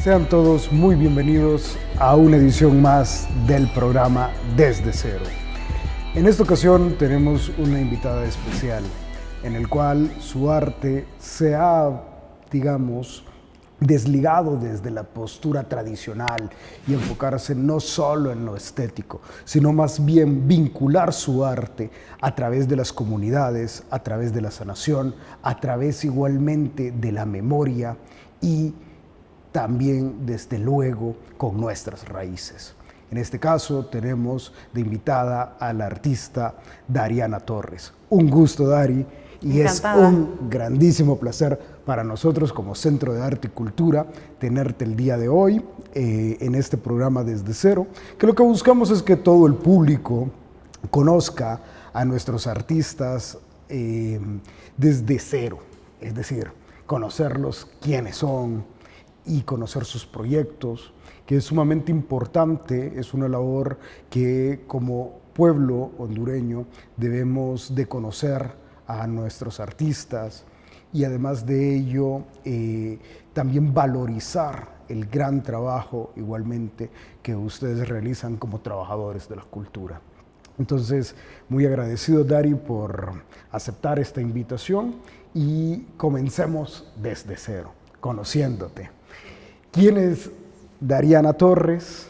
Sean todos muy bienvenidos a una edición más del programa Desde Cero. En esta ocasión tenemos una invitada especial, en el cual su arte se ha, digamos, desligado desde la postura tradicional y enfocarse no solo en lo estético, sino más bien vincular su arte a través de las comunidades, a través de la sanación, a través igualmente de la memoria y también, desde luego, con nuestras raíces. En este caso tenemos de invitada a la artista Dariana Torres. Un gusto, Dari, y Encantada. es un grandísimo placer para nosotros como Centro de Arte y Cultura tenerte el día de hoy en este programa Desde Cero, que lo que buscamos es que todo el público conozca a nuestros artistas desde cero, es decir, conocerlos quiénes son y conocer sus proyectos, que es sumamente importante, es una labor que como pueblo hondureño debemos de conocer a nuestros artistas y además de ello también valorizar el gran trabajo igualmente que ustedes realizan como trabajadores de la cultura. Entonces, muy agradecido, Dari, por aceptar esta invitación y comencemos desde cero, conociéndote. ¿Quién es Dariana Torres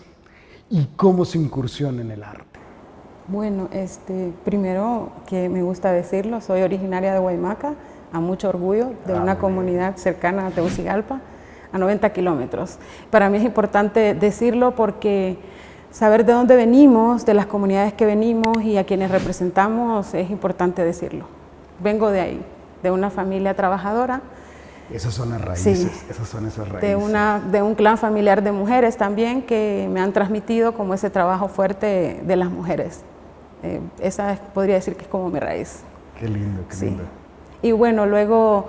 y cómo se incursiona en el arte? Bueno, primero que me gusta decirlo, soy originaria de Guaymaca, a mucho orgullo, de una comunidad cercana a Tegucigalpa, a 90 kilómetros. Para mí es importante decirlo porque saber de dónde venimos, de las comunidades que venimos y a quienes representamos, es importante decirlo. Vengo de ahí, de una familia trabajadora. Esas son las raíces, Sí, esas son esas raíces. de un clan familiar de mujeres también que me han transmitido como ese trabajo fuerte de las mujeres. Esa podría decir que es como mi raíz. Qué lindo, qué Sí. lindo. Y bueno, luego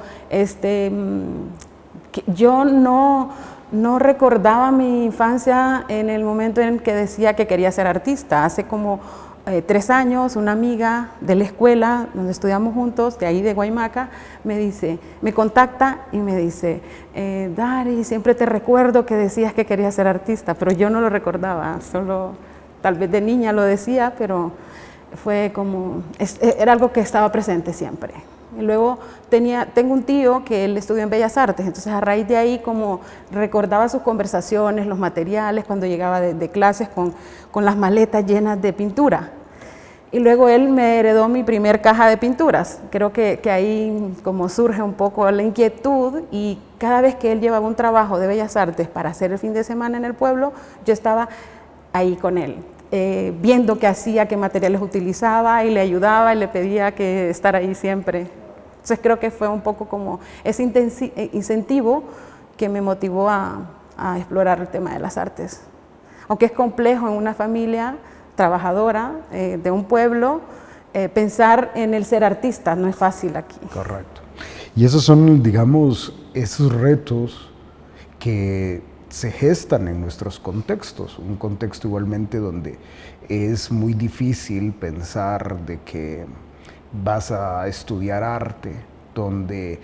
yo no recordaba mi infancia en el momento en que decía que quería ser artista. Hace como 3 años, una amiga de la escuela donde estudiamos juntos, de ahí de Guaymaca, me contacta y me dice, Dari, siempre te recuerdo que decías que querías ser artista, pero yo no lo recordaba, solo tal vez de niña lo decía, pero fue como, era algo que estaba presente siempre. Y luego tengo un tío que él estudió en Bellas Artes, entonces a raíz de ahí como recordaba sus conversaciones, los materiales, cuando llegaba de clases con las maletas llenas de pintura. Y luego él me heredó mi primer caja de pinturas. Creo que ahí como surge un poco la inquietud y cada vez que él llevaba un trabajo de Bellas Artes para hacer el fin de semana en el pueblo, yo estaba ahí con él. Viendo qué hacía, qué materiales utilizaba y le ayudaba y le pedía que estar ahí siempre. Entonces creo que fue un poco como ese incentivo que me motivó a explorar el tema de las artes. Aunque es complejo en una familia trabajadora de un pueblo, pensar en el ser artista no es fácil aquí. Correcto. Y esos son, digamos, esos retos que se gestan en nuestros contextos, un contexto igualmente donde es muy difícil pensar de que vas a estudiar arte, donde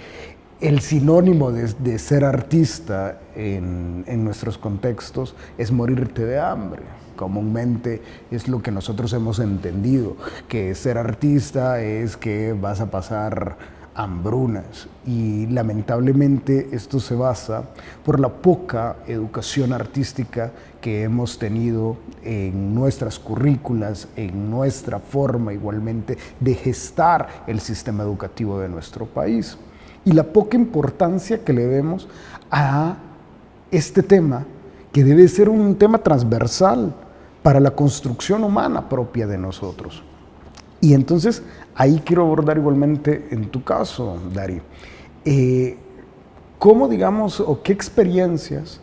el sinónimo de ser artista en nuestros contextos es morirte de hambre. Comúnmente es lo que nosotros hemos entendido, que ser artista es que vas a pasar hambrunas y lamentablemente esto se basa por la poca educación artística que hemos tenido en nuestras currículas, en nuestra forma igualmente de gestar el sistema educativo de nuestro país y la poca importancia que le demos a este tema que debe ser un tema transversal para la construcción humana propia de nosotros. Y entonces, ahí quiero abordar igualmente en tu caso, Dari, ¿cómo, digamos, o qué experiencias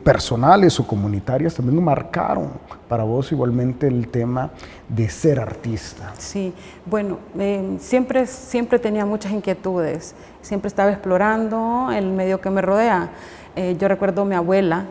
personales o comunitarias también marcaron para vos igualmente el tema de ser artista? Sí, bueno, siempre tenía muchas inquietudes, siempre estaba explorando el medio que me rodea. Yo recuerdo mi abuela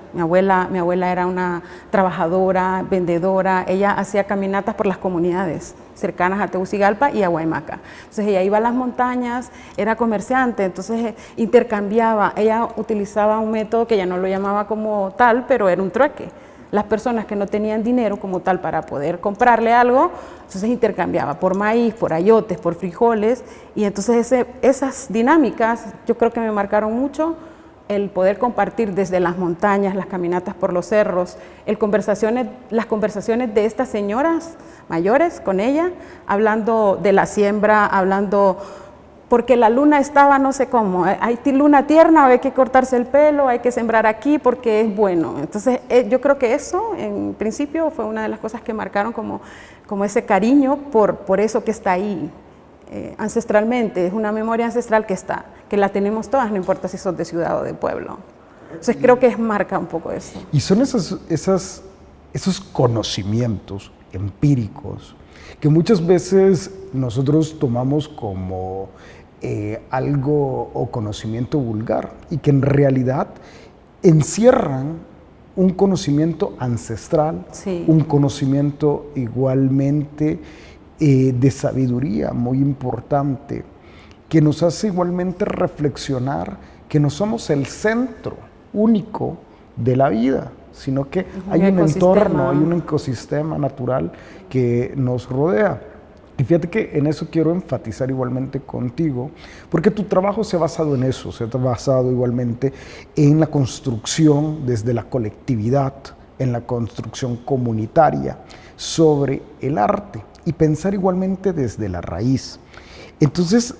era una trabajadora, vendedora, ella hacía caminatas por las comunidades cercanas a Tegucigalpa y a Guaymaca. Entonces ella iba a las montañas, era comerciante, entonces intercambiaba, ella utilizaba un método que ella no lo llamaba como tal, pero era un trueque. Las personas que no tenían dinero como tal para poder comprarle algo, entonces intercambiaba por maíz, por ayotes, por frijoles, y entonces esas dinámicas yo creo que me marcaron mucho, el poder compartir desde las montañas, las caminatas por los cerros, las conversaciones de estas señoras mayores con ella, hablando de la siembra, hablando porque la luna estaba no sé cómo, hay luna tierna, hay que cortarse el pelo, hay que sembrar aquí porque es bueno. Entonces yo creo que eso en principio fue una de las cosas que marcaron como ese cariño por eso que está ahí ancestralmente, es una memoria ancestral que está, que la tenemos todas, no importa si sos de ciudad o de pueblo. Entonces creo que marca un poco eso. Y son esos conocimientos empíricos que muchas veces nosotros tomamos como algo o conocimiento vulgar y que en realidad encierran un conocimiento ancestral, sí, un conocimiento igualmente de sabiduría muy importante, que nos hace igualmente reflexionar que no somos el centro único de la vida, sino que hay un entorno, hay un ecosistema natural que nos rodea. Y fíjate que en eso quiero enfatizar igualmente contigo, porque tu trabajo se ha basado en eso, se ha basado igualmente en la construcción desde la colectividad, en la construcción comunitaria sobre el arte y pensar igualmente desde la raíz. Entonces,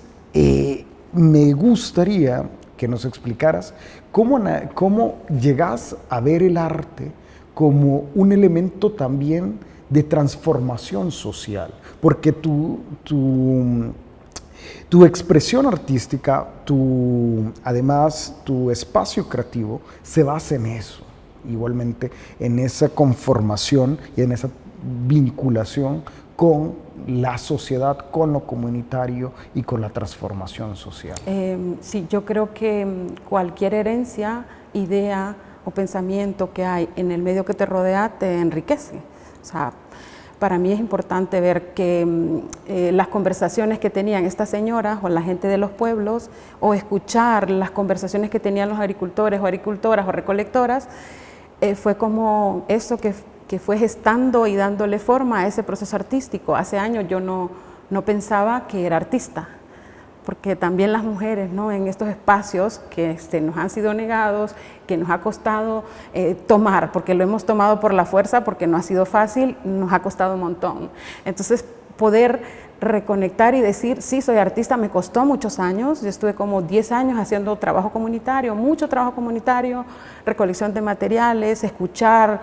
me gustaría que nos explicaras cómo llegas a ver el arte como un elemento también de transformación social, porque tu expresión artística, además tu espacio creativo se basa en eso, igualmente en esa conformación y en esa vinculación con la sociedad, con lo comunitario y con la transformación social. Sí, yo creo que cualquier herencia, idea o pensamiento que hay en el medio que te rodea te enriquece. O sea, para mí es importante ver que las conversaciones que tenían estas señoras o la gente de los pueblos, o escuchar las conversaciones que tenían los agricultores o agricultoras o recolectoras, fue como eso que fue gestando y dándole forma a ese proceso artístico. Hace años yo no pensaba que era artista, porque también las mujeres, ¿no?, en estos espacios que nos han sido negados, que nos ha costado tomar, porque lo hemos tomado por la fuerza, porque no ha sido fácil, nos ha costado un montón. Entonces, poder reconectar y decir, sí, soy artista, me costó muchos años, yo estuve como 10 años haciendo trabajo comunitario, mucho trabajo comunitario, recolección de materiales, escuchar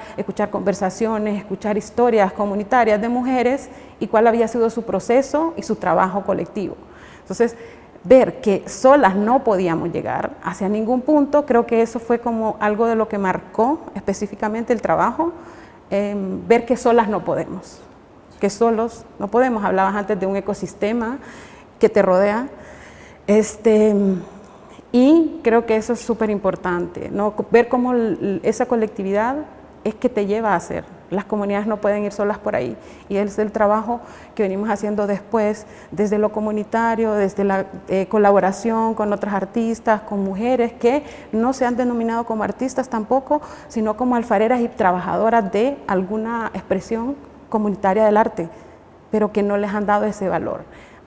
conversaciones, escuchar historias comunitarias de mujeres y cuál había sido su proceso y su trabajo colectivo. Entonces, ver que solas no podíamos llegar hacia ningún punto, creo que eso fue como algo de lo que marcó específicamente el trabajo, ver que solas no podemos, que solos no podemos. Hablabas antes de un ecosistema que te rodea, y creo que eso es súper importante, ¿no? Ver cómo esa colectividad es que te lleva a hacer. Las comunidades no pueden ir solas por ahí, y es el trabajo que venimos haciendo después, desde lo comunitario, desde la colaboración con otras artistas, con mujeres que no se han denominado como artistas tampoco, sino como alfareras y trabajadoras de alguna expresión comunitaria del arte, pero que no les han dado ese valor.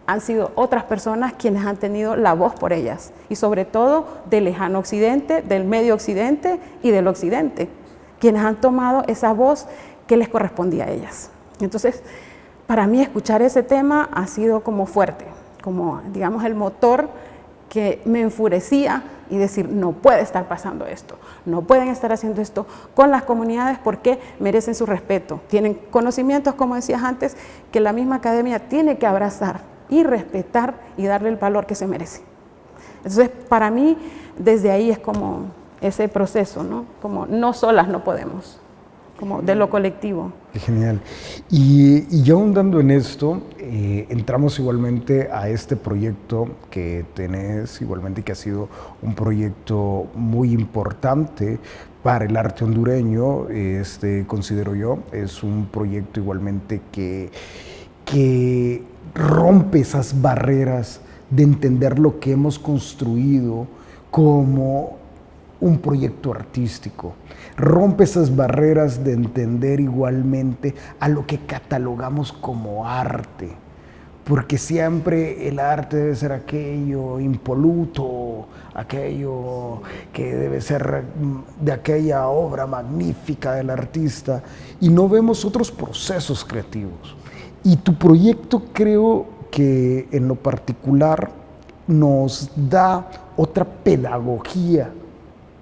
Han sido otras personas quienes han tenido la voz por ellas, y sobre todo del lejano occidente, del medio occidente y del occidente, quienes han tomado esa voz que les correspondía a ellas. Entonces, para mí escuchar ese tema ha sido como fuerte, como, digamos, el motor que me enfurecía y decir, no puede estar pasando esto, no pueden estar haciendo esto con las comunidades porque merecen su respeto. Tienen conocimientos, como decías antes, que la misma academia tiene que abrazar y respetar y darle el valor que se merece. Entonces, para mí, desde ahí es como ese proceso, ¿no? Como no solas no podemos, como de lo colectivo. Qué genial. Y ya ahondando en esto, entramos igualmente a este proyecto que tenés igualmente, que ha sido un proyecto muy importante para el arte hondureño, considero yo. Es un proyecto igualmente que rompe esas barreras de entender lo que hemos construido como un proyecto artístico. Rompe esas barreras de entender igualmente a lo que catalogamos como arte, porque siempre el arte debe ser aquello impoluto, aquello que debe ser de aquella obra magnífica del artista, y no vemos otros procesos creativos. Y tu proyecto, creo que en lo particular nos da otra pedagogía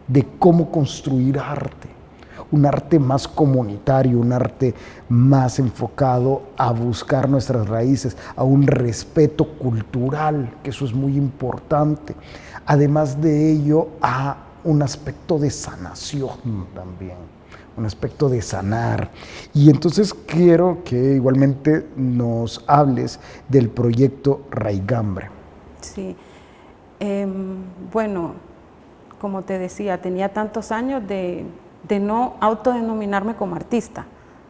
de cómo construir arte, un arte más comunitario, un arte más enfocado a buscar nuestras raíces, a un respeto cultural, que eso es muy importante. Además de ello, a un aspecto de sanación también, un aspecto de sanar. Y entonces quiero que igualmente nos hables del proyecto Raigambre. Sí, bueno, como te decía, tenía tantos años de no autodenominarme como artista,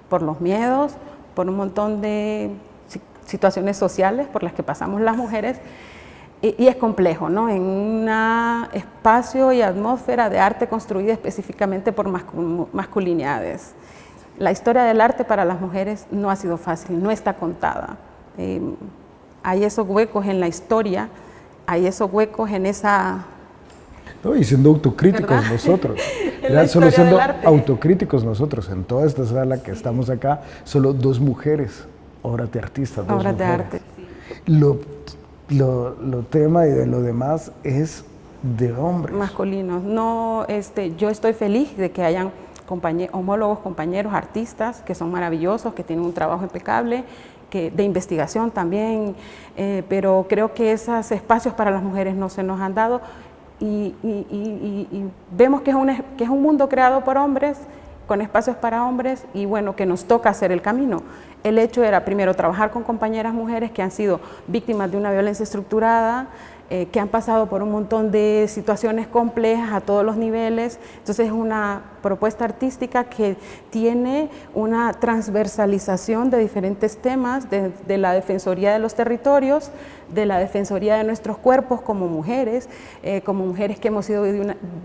por los miedos, por un montón de situaciones sociales por las que pasamos las mujeres, y es complejo, ¿no? En un espacio y atmósfera de arte construida específicamente por masculinidades. La historia del arte para las mujeres no ha sido fácil, no está contada. Hay esos huecos en la historia, hay esos huecos en esa... No, y siendo autocríticos, ¿verdad? Nosotros, solo siendo autocríticos nosotros, en toda esta sala que estamos acá, solo 2 mujeres, obras de artistas, 2 obras mujeres. De arte. Lo tema y de lo demás es de hombres. Masculinos. No, yo estoy feliz de que hayan homólogos, compañeros, artistas, que son maravillosos, que tienen un trabajo impecable, de investigación también, pero creo que esos espacios para las mujeres no se nos han dado. Y vemos que es un mundo creado por hombres, con espacios para hombres, y bueno, que nos toca hacer el camino. El hecho era primero trabajar con compañeras mujeres que han sido víctimas de una violencia estructurada, que han pasado por un montón de situaciones complejas a todos los niveles. Entonces es una propuesta artística que tiene una transversalización de diferentes temas, de la defensoría de los territorios, de la defensoría de nuestros cuerpos como mujeres que hemos sido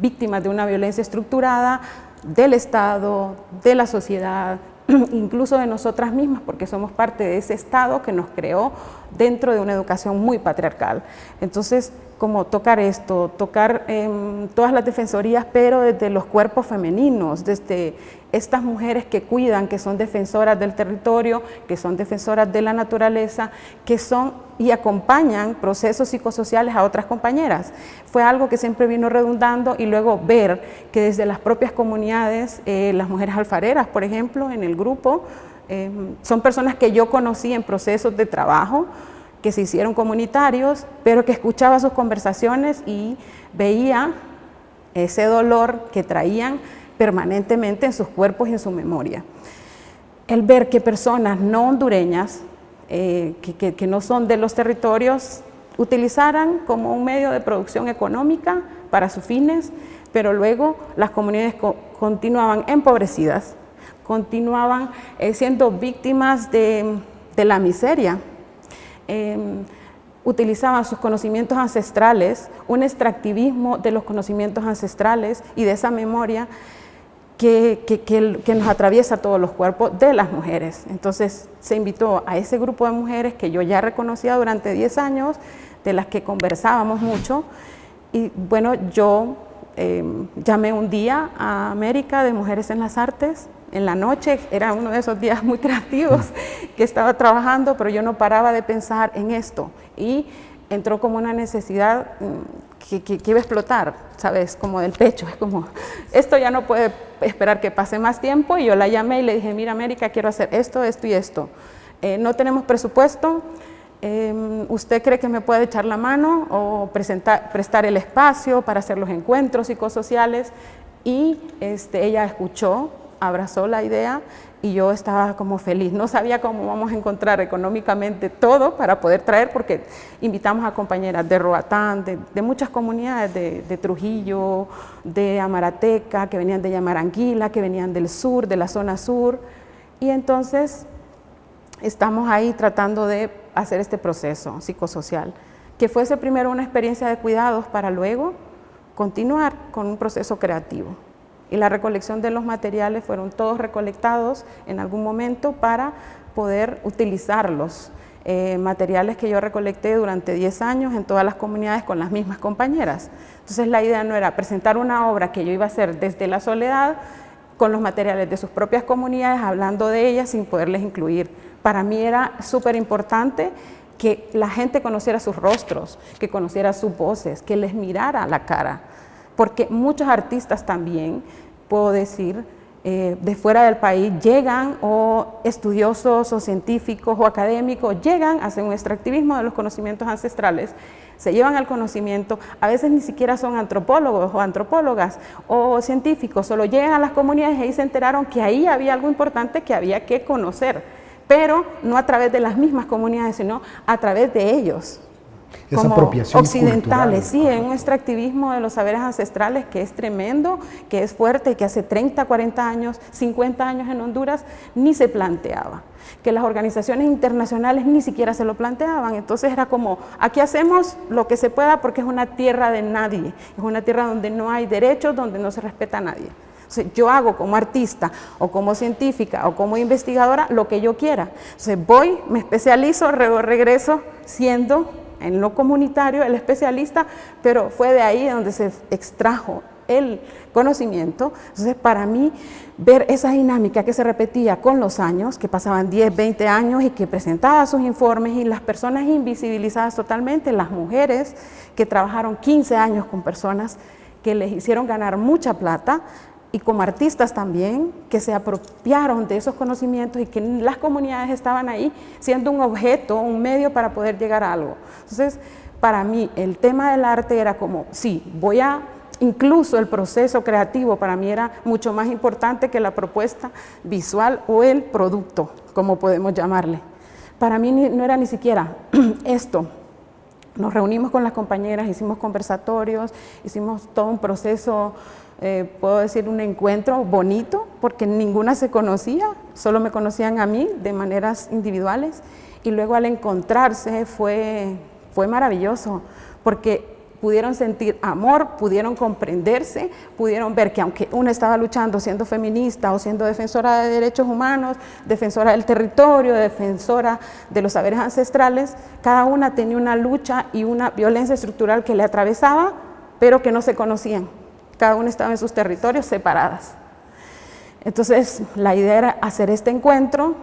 víctimas de una violencia estructurada, del Estado, de la sociedad, incluso de nosotras mismas, porque somos parte de ese Estado que nos creó dentro de una educación muy patriarcal. Entonces, como tocar esto, tocar todas las defensorías, pero desde los cuerpos femeninos, desde estas mujeres que cuidan, que son defensoras del territorio, que son defensoras de la naturaleza, que son y acompañan procesos psicosociales a otras compañeras. Fue algo que siempre vino redundando, y luego ver que desde las propias comunidades, las mujeres alfareras, por ejemplo, en el grupo, son personas que yo conocí en procesos de trabajo, que se hicieron comunitarios, pero que escuchaba sus conversaciones y veía ese dolor que traían permanentemente en sus cuerpos y en su memoria. El ver que personas no hondureñas, que no son de los territorios, utilizaran como un medio de producción económica para sus fines, pero luego las comunidades continuaban empobrecidas, continuaban siendo víctimas de la miseria. Utilizaban sus conocimientos ancestrales, un extractivismo de los conocimientos ancestrales y de esa memoria que nos atraviesa todos los cuerpos de las mujeres. Entonces se invitó a ese grupo de mujeres que yo ya reconocía durante 10 años, de las que conversábamos mucho, y bueno, yo llamé un día a América de Mujeres en las Artes, en la noche, era uno de esos días muy creativos que estaba trabajando, pero yo no paraba de pensar en esto, y entró como una necesidad que iba a explotar, ¿sabes? Como del pecho, es como, esto ya no puede esperar que pase más tiempo, y yo la llamé y le dije, mira América, quiero hacer esto, esto y esto. No tenemos presupuesto, ¿usted cree que me puede echar la mano o prestar el espacio para hacer los encuentros psicosociales? Y ella escuchó abrazó la idea y yo estaba como feliz. No sabía cómo vamos a encontrar económicamente todo para poder traer, porque invitamos a compañeras de Roatán, de muchas comunidades, de Trujillo, de Amarateca, que venían de Yamaranguila, que venían del sur, de la zona sur. Y entonces estamos ahí tratando de hacer este proceso psicosocial, que fuese primero una experiencia de cuidados para luego continuar con un proceso creativo. Y la recolección de los materiales fueron todos recolectados en algún momento para poder utilizarlos. Materiales que yo recolecté durante 10 años en todas las comunidades con las mismas compañeras. Entonces la idea no era presentar una obra que yo iba a hacer desde la soledad, con los materiales de sus propias comunidades, hablando de ellas sin poderles incluir. Para mí era súper importante que la gente conociera sus rostros, que conociera sus voces, que les mirara la cara, porque muchos artistas también, puedo decir, de fuera del país llegan, o estudiosos o científicos o académicos llegan, hacen un extractivismo de los conocimientos ancestrales, se llevan al conocimiento, a veces ni siquiera son antropólogos o antropólogas o científicos, solo llegan a las comunidades y ahí se enteraron que ahí había algo importante que había que conocer, pero no a través de las mismas comunidades, sino a través de ellos. Esa como apropiación occidentales, cultural. sí, en un extractivismo de los saberes ancestrales que es tremendo, que es fuerte y que hace 30, 40 años, 50 años en Honduras ni se planteaba, que las organizaciones internacionales ni siquiera se lo planteaban. Entonces era como, aquí hacemos lo que se pueda porque es una tierra de nadie, es una tierra donde no hay derechos, donde no se respeta a nadie. Entonces, yo hago como artista o como científica o como investigadora lo que yo quiera. Entonces voy, me especializo, regreso siendo en lo comunitario el especialista, pero fue de ahí donde se extrajo el conocimiento. Entonces, para mí, ver esa dinámica que se repetía con los años, que pasaban 10, 20 años y que presentaba sus informes, y las personas invisibilizadas totalmente, las mujeres que trabajaron 15 años con personas que les hicieron ganar mucha plata, y como artistas también, que se apropiaron de esos conocimientos y que las comunidades estaban ahí siendo un objeto, un medio para poder llegar a algo. Entonces, para mí, el tema del arte era como, sí, incluso el proceso creativo para mí era mucho más importante que la propuesta visual o el producto, como podemos llamarle. Para mí no era ni siquiera esto. Nos reunimos con las compañeras, hicimos conversatorios, hicimos todo un proceso, puedo decir un encuentro bonito, porque ninguna se conocía, solo me conocían a mí de maneras individuales, y luego al encontrarse fue maravilloso, porque pudieron sentir amor, pudieron comprenderse, pudieron ver que aunque una estaba luchando siendo feminista o siendo defensora de derechos humanos, defensora del territorio, defensora de los saberes ancestrales, cada una tenía una lucha y una violencia estructural que le atravesaba, pero que no se conocían. Cada una estaba en sus territorios separadas. Entonces, la idea era hacer este encuentro.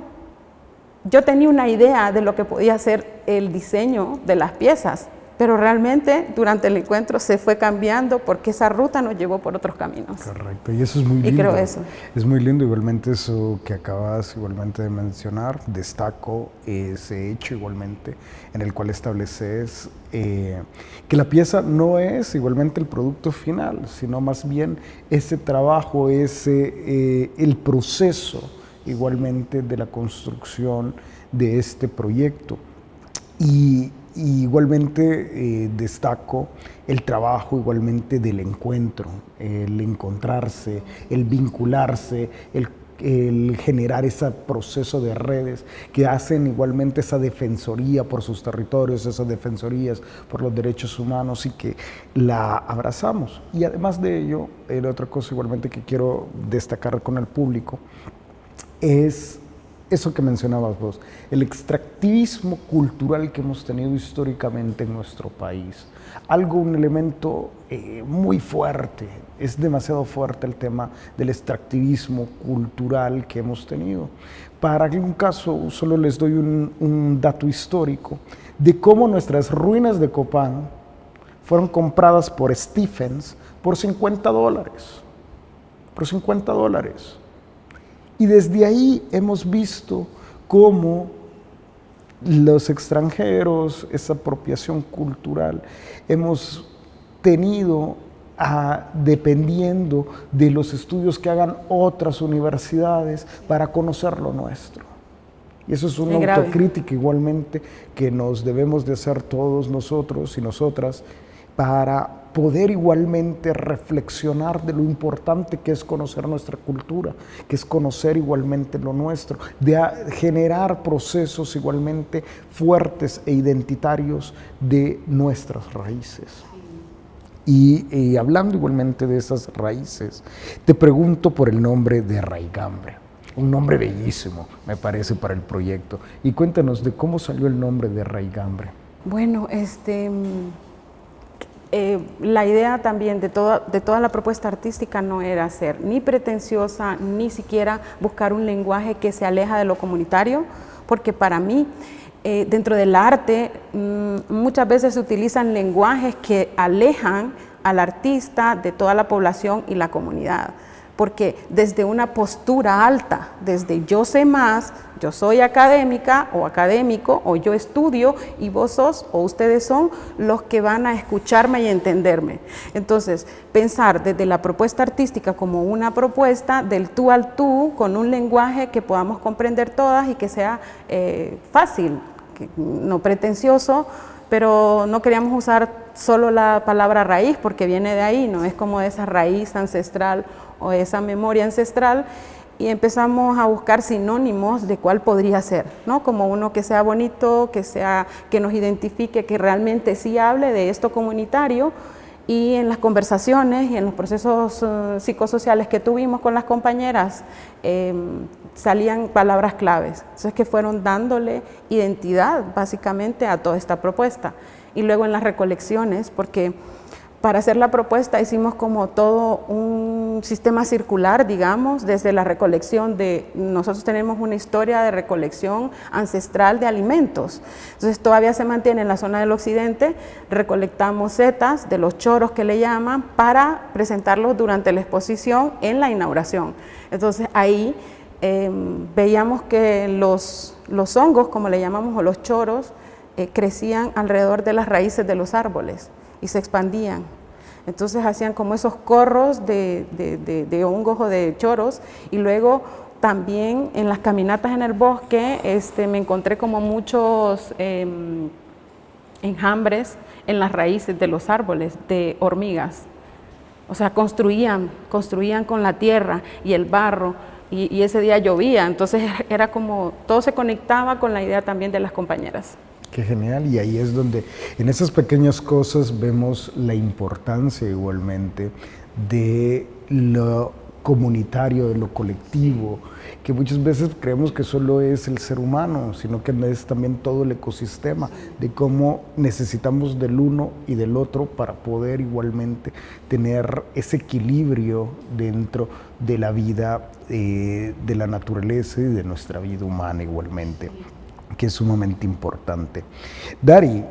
Yo tenía una idea de lo que podía ser el diseño de las piezas, pero realmente durante el encuentro se fue cambiando porque esa ruta nos llevó por otros caminos. Correcto, y eso es muy lindo. Y creo eso. Es muy lindo, igualmente eso que acabas igualmente de mencionar, destaco ese hecho igualmente en el cual estableces que la pieza no es igualmente el producto final, sino más bien ese trabajo, el proceso igualmente de la construcción de este proyecto. Y igualmente destaco el trabajo igualmente del encuentro, el encontrarse, el vincularse, el generar ese proceso de redes que hacen igualmente esa defensoría por sus territorios, esas defensorías por los derechos humanos, y que la abrazamos. Y además de ello, otra cosa igualmente que quiero destacar con el público es eso que mencionabas vos, el extractivismo cultural que hemos tenido históricamente en nuestro país. Un elemento muy fuerte, es demasiado fuerte el tema del extractivismo cultural que hemos tenido. Para algún caso, solo les doy un dato histórico de cómo nuestras ruinas de Copán fueron compradas por Stephens por $50. Por $50. Y desde ahí hemos visto cómo los extranjeros, esa apropiación cultural, hemos tenido dependiendo de los estudios que hagan otras universidades para conocer lo nuestro. Y eso es una autocrítica igualmente que nos debemos de hacer todos nosotros y nosotras para poder igualmente reflexionar de lo importante que es conocer nuestra cultura, que es conocer igualmente lo nuestro, de generar procesos igualmente fuertes e identitarios de nuestras raíces. Y hablando igualmente de esas raíces, te pregunto por el nombre de Raigambre. Un nombre bellísimo, me parece, para el proyecto. Y cuéntanos de cómo salió el nombre de Raigambre. Bueno, la idea también de toda la propuesta artística no era ser ni pretenciosa, ni siquiera buscar un lenguaje que se aleja de lo comunitario, porque para mí, dentro del arte, muchas veces se utilizan lenguajes que alejan al artista de toda la población y la comunidad. Porque desde una postura alta, desde yo sé más, yo soy académica o académico, o yo estudio y vos sos o ustedes son los que van a escucharme y entenderme. Entonces, pensar desde la propuesta artística como una propuesta del tú al tú, con un lenguaje que podamos comprender todas y que sea fácil, no pretencioso, pero no queríamos usar solo la palabra raíz porque viene de ahí, no es como esa raíz ancestral o esa memoria ancestral, y empezamos a buscar sinónimos de cuál podría ser, ¿no? Como uno que sea bonito, que nos identifique, que realmente sí hable de esto comunitario. Y en las conversaciones y en los procesos psicosociales que tuvimos con las compañeras, salían palabras claves, entonces que fueron dándole identidad básicamente a toda esta propuesta. Y luego en las recolecciones, porque para hacer la propuesta hicimos como todo un sistema circular, digamos, desde la recolección nosotros tenemos una historia de recolección ancestral de alimentos, entonces todavía se mantiene en la zona del occidente, recolectamos setas de los choros que le llaman para presentarlos durante la exposición en la inauguración. Entonces ahí veíamos que los hongos, como le llamamos, o los choros, crecían alrededor de las raíces de los árboles y se expandían. Entonces hacían como esos corros de hongos o de choros, y luego también en las caminatas en el bosque me encontré como muchos enjambres en las raíces de los árboles de hormigas. O sea, construían con la tierra y el barro, y ese día llovía, entonces era como todo se conectaba con la idea también de las compañeras. Qué genial, y ahí es donde en esas pequeñas cosas vemos la importancia igualmente de lo comunitario, de lo colectivo, que muchas veces creemos que solo es el ser humano, sino que es también todo el ecosistema, de cómo necesitamos del uno y del otro para poder igualmente tener ese equilibrio dentro de la vida, de la naturaleza y de nuestra vida humana igualmente, que es sumamente importante. Dari,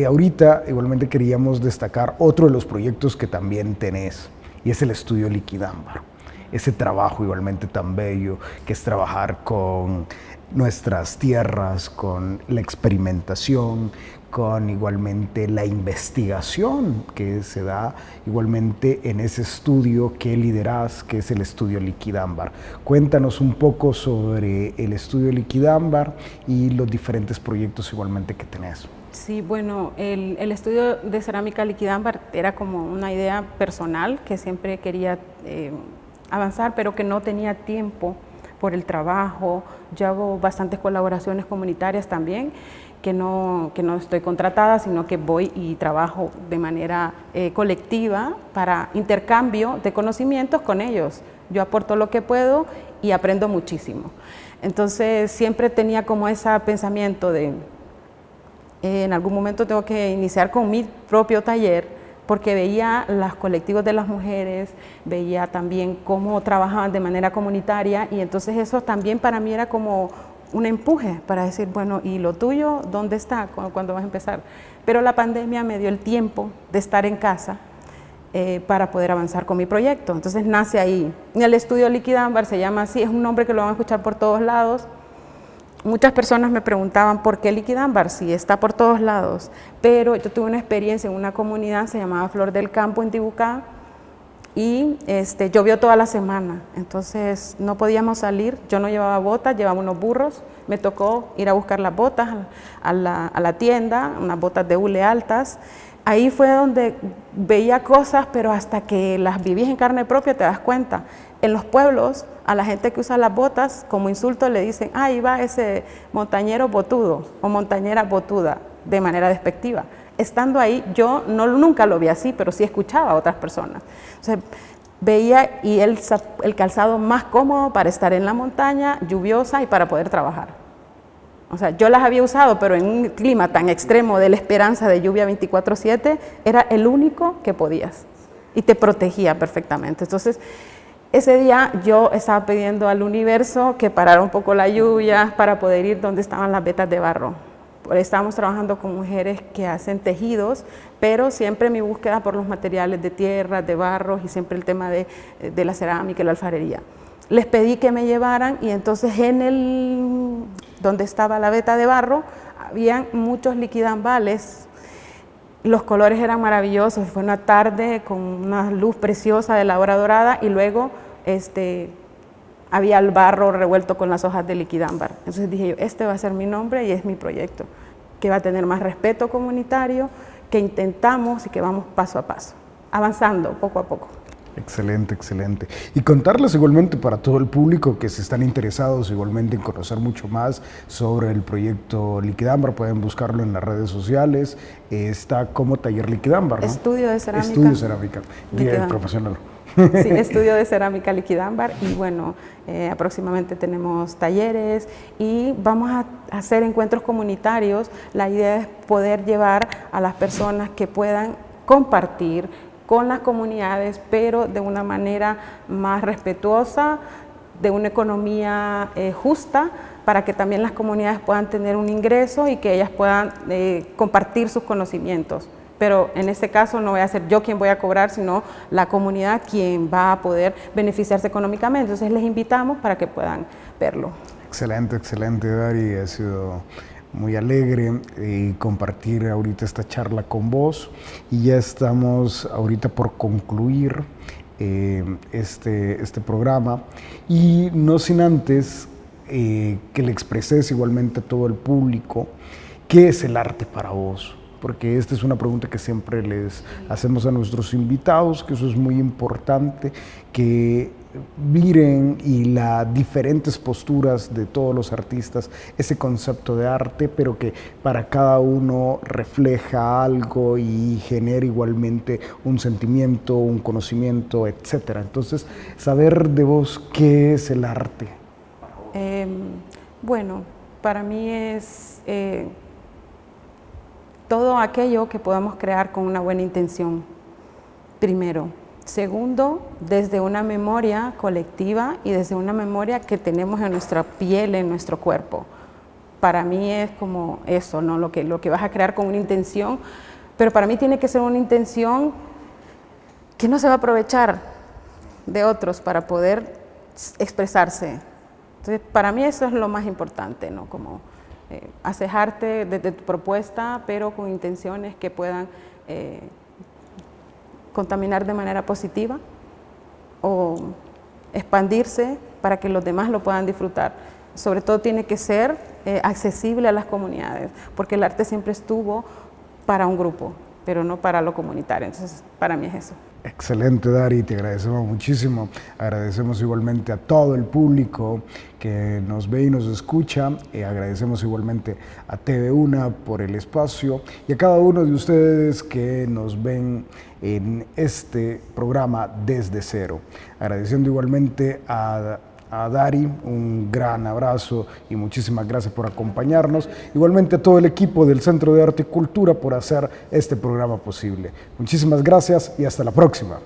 ahorita igualmente queríamos destacar otro de los proyectos que también tenés, y es el Estudio Liquidámbar. Ese trabajo igualmente tan bello, que es trabajar con nuestras tierras, con la experimentación, con igualmente la investigación que se da igualmente en ese estudio que liderás, que es el Estudio Liquidámbar. Cuéntanos un poco sobre el Estudio Liquidámbar y los diferentes proyectos igualmente que tenés. Sí, bueno, el estudio de cerámica Liquidámbar era como una idea personal que siempre quería avanzar, pero que no tenía tiempo por el trabajo. Yo hago bastantes colaboraciones comunitarias también, que no estoy contratada, sino que voy y trabajo de manera colectiva para intercambio de conocimientos con ellos. Yo aporto lo que puedo y aprendo muchísimo. Entonces siempre tenía como ese pensamiento de en algún momento tengo que iniciar con mi propio taller, porque veía los colectivos de las mujeres, veía también cómo trabajaban de manera comunitaria, y entonces eso también para mí era como un empuje para decir, bueno, ¿y lo tuyo dónde está? ¿Cuándo vas a empezar? Pero la pandemia me dio el tiempo de estar en casa para poder avanzar con mi proyecto. Entonces nace ahí. El Estudio Liquidámbar se llama así, es un nombre que lo van a escuchar por todos lados, muchas personas me preguntaban por qué Liquidámbar, si está por todos lados, pero yo tuve una experiencia en una comunidad, se llamaba Flor del Campo en Tibucá, y llovió toda la semana, entonces no podíamos salir, yo no llevaba botas, llevaba unos burros, me tocó ir a buscar las botas a la tienda, unas botas de hule altas. Ahí fue donde veía cosas, pero hasta que las vivís en carne propia te das cuenta. En los pueblos, a la gente que usa las botas, como insulto le dicen, ahí va ese montañero botudo o montañera botuda, de manera despectiva. Estando ahí, yo nunca lo vi así, pero sí escuchaba a otras personas. O sea, veía y el calzado más cómodo para estar en la montaña, lluviosa y para poder trabajar. O sea, yo las había usado, pero en un clima tan extremo de la esperanza de lluvia 24/7, era el único que podías y te protegía perfectamente. Entonces, ese día yo estaba pidiendo al universo que parara un poco la lluvia para poder ir donde estaban las vetas de barro. Estábamos trabajando con mujeres que hacen tejidos, pero siempre mi búsqueda por los materiales de tierra, de barro y siempre el tema de la cerámica y la alfarería. Les pedí que me llevaran y entonces donde estaba la veta de barro, habían muchos liquidambales. Los colores eran maravillosos, fue una tarde con una luz preciosa de la hora dorada y luego había el barro revuelto con las hojas de liquidámbar. Entonces dije yo, este va a ser mi nombre y es mi proyecto, que va a tener más respeto comunitario, que intentamos y que vamos paso a paso, avanzando poco a poco. Excelente, excelente. Y contarles igualmente para todo el público que se están interesados igualmente en conocer mucho más sobre el proyecto Liquidámbar, pueden buscarlo en las redes sociales, está como Taller Liquidámbar, ¿no? Estudio de Cerámica. Estudio de Cerámica, profesional. Sí, Estudio de Cerámica Liquidámbar y bueno, próximamente tenemos talleres y vamos a hacer encuentros comunitarios. La idea es poder llevar a las personas que puedan compartir con las comunidades, pero de una manera más respetuosa, de una economía justa, para que también las comunidades puedan tener un ingreso y que ellas puedan compartir sus conocimientos. Pero en este caso no voy a ser yo quien voy a cobrar, sino la comunidad quien va a poder beneficiarse económicamente. Entonces les invitamos para que puedan verlo. Excelente, excelente, Dari. Ha sido muy alegre compartir ahorita esta charla con vos y ya estamos ahorita por concluir este programa y no sin antes que le expreses igualmente a todo el público qué es el arte para vos. Porque esta es una pregunta que siempre les hacemos a nuestros invitados, que eso es muy importante, que miren y las diferentes posturas de todos los artistas, ese concepto de arte, pero que para cada uno refleja algo y genera igualmente un sentimiento, un conocimiento, etc. Entonces, saber de vos qué es el arte. Bueno, para mí es todo aquello que podamos crear con una buena intención, primero. Segundo, desde una memoria colectiva y desde una memoria que tenemos en nuestra piel, en nuestro cuerpo. Para mí es como eso, ¿no? Lo que vas a crear con una intención, pero para mí tiene que ser una intención que no se va a aprovechar de otros para poder expresarse. Entonces, para mí eso es lo más importante, ¿no? Como haces arte desde tu propuesta, pero con intenciones que puedan contaminar de manera positiva o expandirse para que los demás lo puedan disfrutar. Sobre todo tiene que ser accesible a las comunidades, porque el arte siempre estuvo para un grupo, pero no para lo comunitario. Entonces, para mí es eso. Excelente, Dari, te agradecemos muchísimo. Agradecemos igualmente a todo el público que nos ve y nos escucha. Agradecemos igualmente a TV1 por el espacio y a cada uno de ustedes que nos ven en este programa Desde Cero. Agradeciendo igualmente a Dari, un gran abrazo y muchísimas gracias por acompañarnos. Igualmente a todo el equipo del Centro de Arte y Cultura por hacer este programa posible. Muchísimas gracias y hasta la próxima.